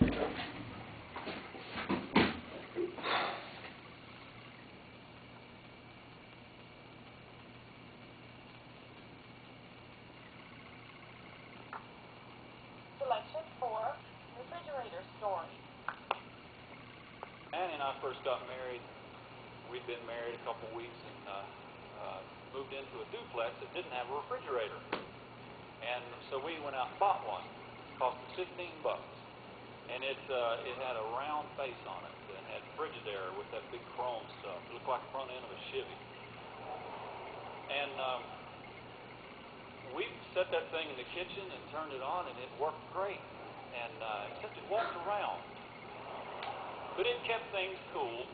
Selection 4, refrigerator story. Annie and I first got married. We'd been married a couple weeks and moved into a duplex that didn't have a refrigerator. And so we went out and bought one. It cost us $15. And it had a round face on it and had Frigidaire with that big chrome stuff. It looked like the front end of a Chevy. And we set that thing in the kitchen and turned it on, and it worked great. And except it walked around. But it kept things cool.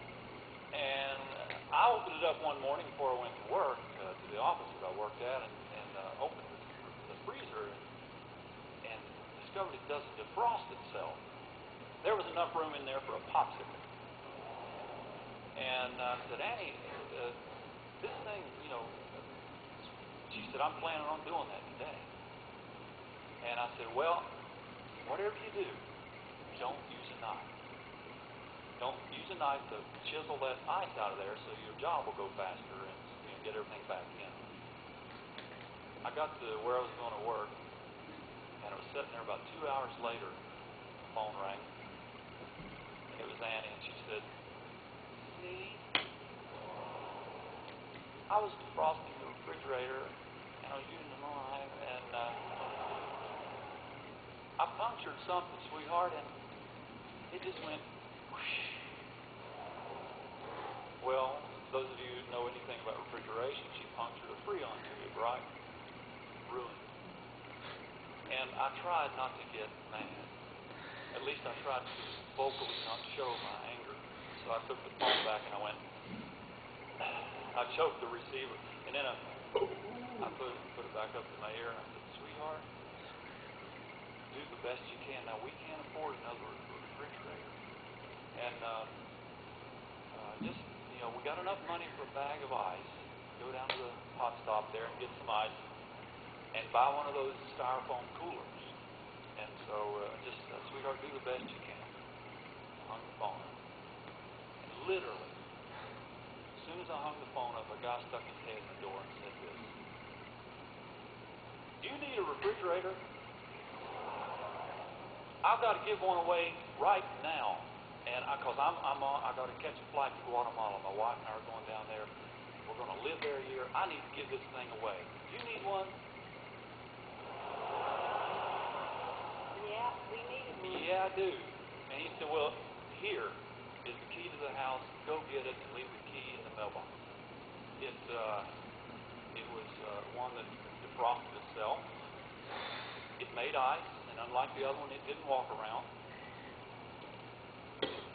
And I opened it up one morning before I went to work, to the office that I worked at, and opened the freezer and discovered it doesn't defrost itself. There was enough room in there for a popsicle. And I said, Annie, this thing, she said, I'm planning on doing that today. And I said, well, whatever you do, don't use a knife. Don't use a knife to chisel that ice out of there so your job will go faster and get everything back in. I got to where I was going to work, and I was sitting there about 2 hours later. The phone rang, and it was Annie, and she said, see, I was defrosting the refrigerator, and I was using the knife, and I punctured something, sweetheart, and it just went whoosh. Well, those of you who know anything about refrigeration, she punctured a Freon tube, right? Ruined it. And I tried not to get mad. At least I tried to vocally not show my anger. So I took the phone back and I went, I choked the receiver, and then I put it back up to my ear, and I said, sweetheart, do the best you can. Now, we can't afford another refrigerator. And we got enough money for a bag of ice. Go down to the hot stop there and get some ice and buy one of those styrofoam coolers. And so sweetheart, do the best you can. I hung the phone up. And literally, as soon as I hung the phone up, a guy stuck his head in the door and said this. Do you need a refrigerator? I've got to give one away right now. And because I got to catch a flight to Guatemala. My wife and I are going down there. We're going to live there a year. I need to give this thing away. Do you need one? Yeah, we need it. Yeah, I do. And he said, well, here is the key to the house. Go get it and leave the key in the mailbox. It was one that defrosted itself. It made ice, and unlike the other one, it didn't walk around.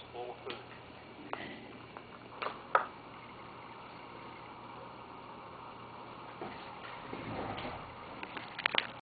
Full of food.